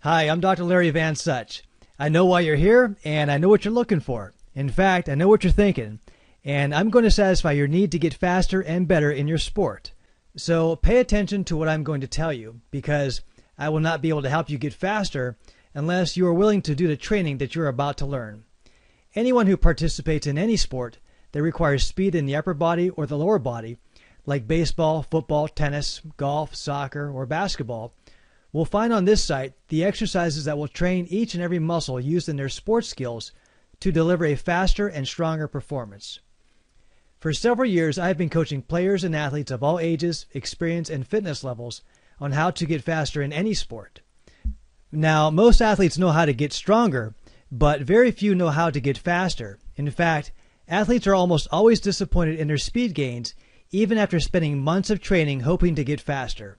Hi, I'm Dr. Larry Van Such. I know why you're here, and I know what you're looking for. In fact, I know what you're thinking, and I'm going to satisfy your need to get faster and better in your sport. So pay attention to what I'm going to tell you, because I will not be able to help you get faster unless you are willing to do the training that you're about to learn. Anyone who participates in any sport that requires speed in the upper body or the lower body, like baseball, football, tennis, golf, soccer, or basketball, will find on this site the exercises that will train each and every muscle used in their sports skills to deliver a faster and stronger performance. For several years, I have been coaching players and athletes of all ages, experience, and fitness levels on how to get faster in any sport. Now, most athletes know how to get stronger, but very few know how to get faster. In fact, athletes are almost always disappointed in their speed gains, even after spending months of training hoping to get faster.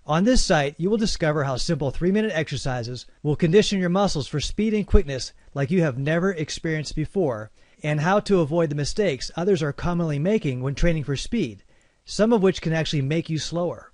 On this site, you will discover how simple 3-minute exercises will condition your muscles for speed and quickness like you have never experienced before, and how to avoid the mistakes others are commonly making when training for speed, some of which can actually make you slower.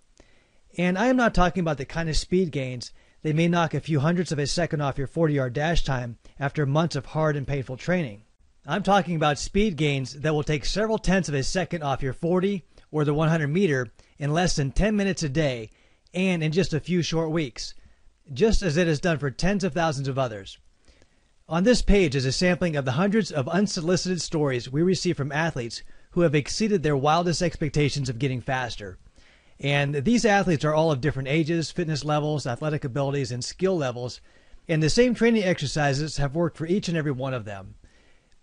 And I am not talking about the kind of speed gains that may knock a few hundredths of a second off your 40-yard dash time after months of hard and painful training. I'm talking about speed gains that will take several tenths of a second off your 40 or the 100 meter in less than 10 minutes a day, and in just a few short weeks, just as it has done for tens of thousands of others. On this page is a sampling of the hundreds of unsolicited stories we receive from athletes who have exceeded their wildest expectations of getting faster. And these athletes are all of different ages, fitness levels, athletic abilities, and skill levels, and the same training exercises have worked for each and every one of them.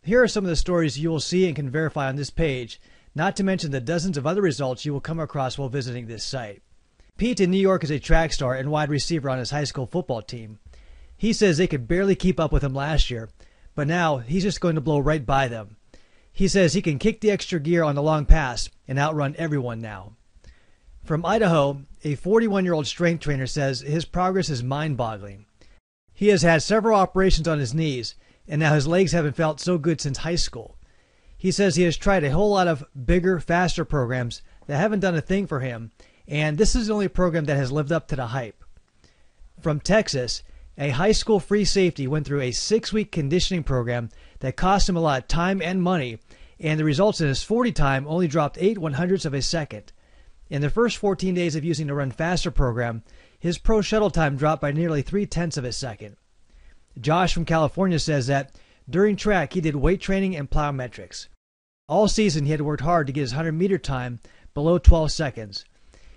Here are some of the stories you will see and can verify on this page, not to mention the dozens of other results you will come across while visiting this site. Pete in New York is a track star and wide receiver on his high school football team. He says they could barely keep up with him last year, but now he's just going to blow right by them. He says he can kick the extra gear on the long pass and outrun everyone now. From Idaho, a 41-year-old strength trainer says his progress is mind-boggling. He has had several operations on his knees, and now his legs haven't felt so good since high school. He says he has tried a whole lot of bigger, faster programs that haven't done a thing for him, and this is the only program that has lived up to the hype. From Texas, a high school free safety went through a 6-week conditioning program that cost him a lot of time and money, and the results in his 40 time only dropped 8/100ths of a second. In the first 14 days of using the Run Faster program, his pro shuttle time dropped by nearly 3/10ths of a second. Josh from California says that during track he did weight training and plyometrics. All season he had worked hard to get his 100-meter time below 12 seconds.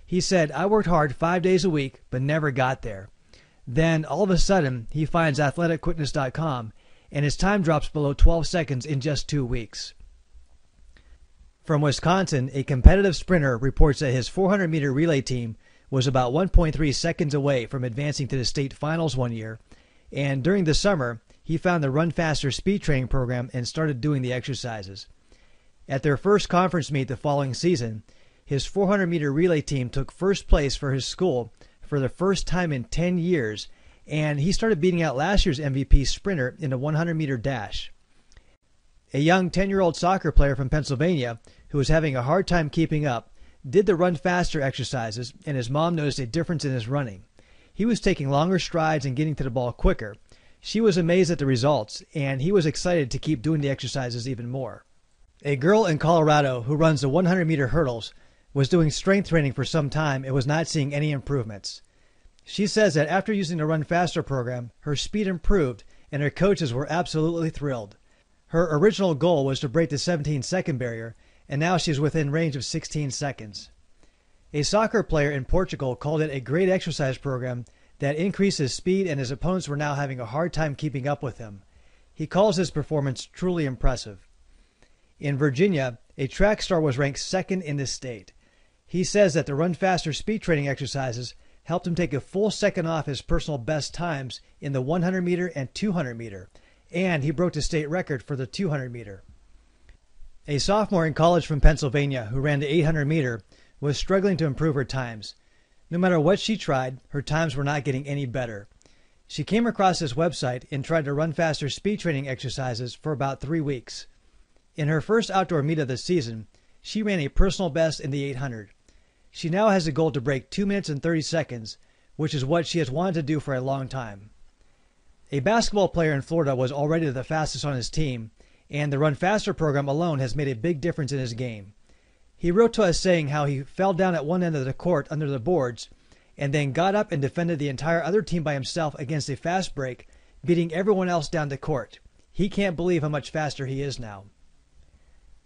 He said, "I worked hard 5 days a week, but never got there." Then, all of a sudden, he finds athleticquickness.com, and his time drops below 12 seconds in just 2 weeks. From Wisconsin, a competitive sprinter reports that his 400-meter relay team was about 1.3 seconds away from advancing to the state finals one year, and during the summer, he found the Run Faster speed training program and started doing the exercises. At their first conference meet the following season, his 400-meter relay team took first place for his school for the first time in 10 years, and he started beating out last year's MVP sprinter in a 100-meter dash. A young 10-year-old soccer player from Pennsylvania who was having a hard time keeping up did the Run Faster exercises, and his mom noticed a difference in his running. He was taking longer strides and getting to the ball quicker. She was amazed at the results, and he was excited to keep doing the exercises even more. A girl in Colorado who runs the 100-meter hurdles was doing strength training for some time and was not seeing any improvements. She says that after using the Run Faster program, her speed improved and her coaches were absolutely thrilled. Her original goal was to break the 17-second barrier, and now she's within range of 16 seconds. A soccer player in Portugal called it a great exercise program that increased his speed, and his opponents were now having a hard time keeping up with him. He calls his performance truly impressive. In Virginia, a track star was ranked second in the state. He says that the Run Faster speed training exercises helped him take a full second off his personal best times in the 100-meter and 200-meter, and he broke the state record for the 200-meter. A sophomore in college from Pennsylvania who ran the 800-meter was struggling to improve her times. No matter what she tried, her times were not getting any better. She came across this website and tried to Run Faster speed training exercises for about 3 weeks. In her first outdoor meet of the season, she ran a personal best in the 800. She now has a goal to break 2 minutes and 30 seconds, which is what she has wanted to do for a long time. A basketball player in Florida was already the fastest on his team, and the Run Faster program alone has made a big difference in his game. He wrote to us saying how he fell down at one end of the court under the boards and then got up and defended the entire other team by himself against a fast break, beating everyone else down the court. He can't believe how much faster he is now.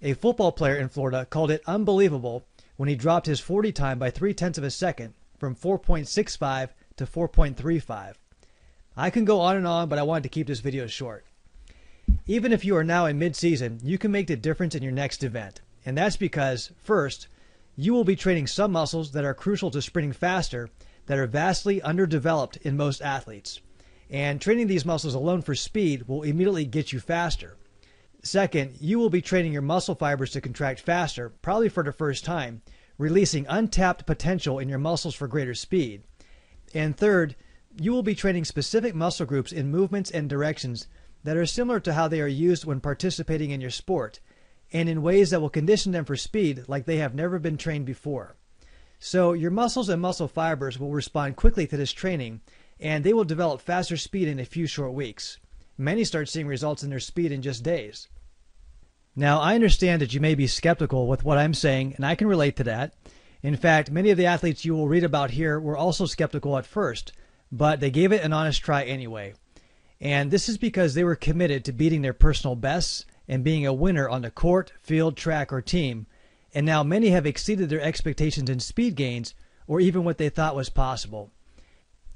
A football player in Florida called it unbelievable when he dropped his 40 time by 0.3 of a second from 4.65 to 4.35. I can go on and on, but I wanted to keep this video short. Even if you are now in mid-season, you can make the difference in your next event. And that's because, first, you will be training some muscles that are crucial to sprinting faster that are vastly underdeveloped in most athletes. And training these muscles alone for speed will immediately get you faster. Second, you will be training your muscle fibers to contract faster, probably for the first time, releasing untapped potential in your muscles for greater speed. And third, you will be training specific muscle groups in movements and directions that are similar to how they are used when participating in your sport, and in ways that will condition them for speed like they have never been trained before. So your muscles and muscle fibers will respond quickly to this training, and they will develop faster speed in a few short weeks. Many start seeing results in their speed in just days. Now, I understand that you may be skeptical with what I'm saying, and I can relate to that. In fact, many of the athletes you will read about here were also skeptical at first, but they gave it an honest try anyway. And this is because they were committed to beating their personal bests and being a winner on the court, field, track, or team. And now many have exceeded their expectations in speed gains, or even what they thought was possible.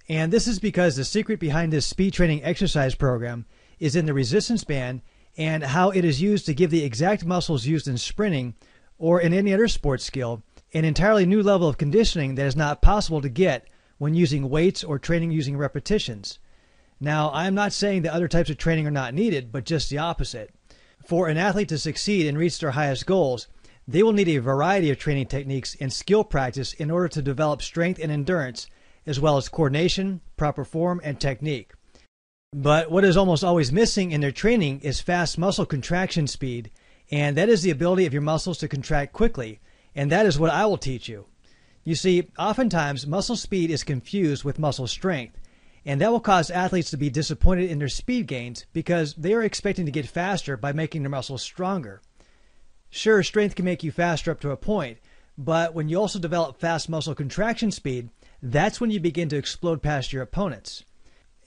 And this is because the secret behind this speed training exercise program is in the resistance band and how it is used to give the exact muscles used in sprinting or in any other sports skill an entirely new level of conditioning that is not possible to get when using weights or training using repetitions. Now, I am not saying that other types of training are not needed, but just the opposite. For an athlete to succeed and reach their highest goals, they will need a variety of training techniques and skill practice in order to develop strength and endurance, as well as coordination, proper form, and technique. But what is almost always missing in their training is fast muscle contraction speed, and that is the ability of your muscles to contract quickly, and that is what I will teach you. You see, oftentimes muscle speed is confused with muscle strength, and that will cause athletes to be disappointed in their speed gains because they are expecting to get faster by making their muscles stronger. Sure, strength can make you faster up to a point, but when you also develop fast muscle contraction speed, that's when you begin to explode past your opponents.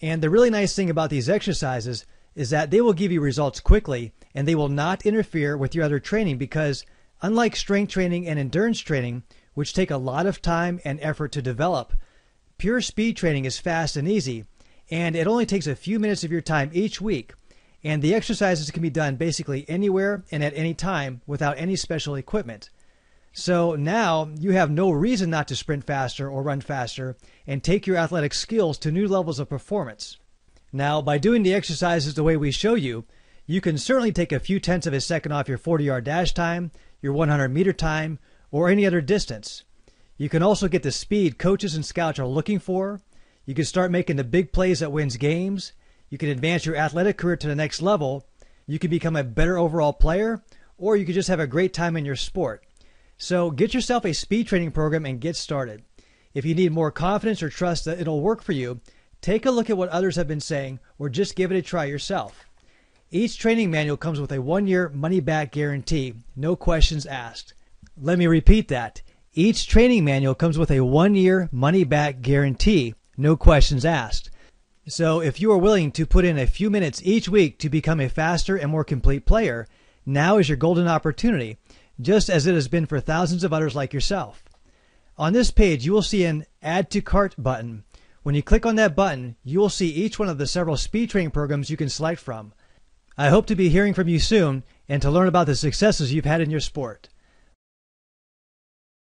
And the really nice thing about these exercises is that they will give you results quickly and they will not interfere with your other training because, unlike strength training and endurance training, which take a lot of time and effort to develop, pure speed training is fast and easy, and it only takes a few minutes of your time each week, and the exercises can be done basically anywhere and at any time without any special equipment. So now you have no reason not to sprint faster or run faster and take your athletic skills to new levels of performance. Now, by doing the exercises the way we show you, you can certainly take a few tenths of a second off your 40-yard dash time, your 100-meter time, or any other distance. You can also get the speed coaches and scouts are looking for. You can start making the big plays that wins games. You can advance your athletic career to the next level. You can become a better overall player, or you can just have a great time in your sport. So get yourself a speed training program and get started. If you need more confidence or trust that it'll work for you, take a look at what others have been saying or just give it a try yourself. Each training manual comes with a 1-year money-back guarantee, no questions asked. Let me repeat that. Each training manual comes with a 1-year money-back guarantee, no questions asked. So if you are willing to put in a few minutes each week to become a faster and more complete player, now is your golden opportunity, just as it has been for thousands of others like yourself. On this page, you will see an Add to Cart button. When you click on that button, you will see each one of the several speed training programs you can select from. I hope to be hearing from you soon and to learn about the successes you've had in your sport.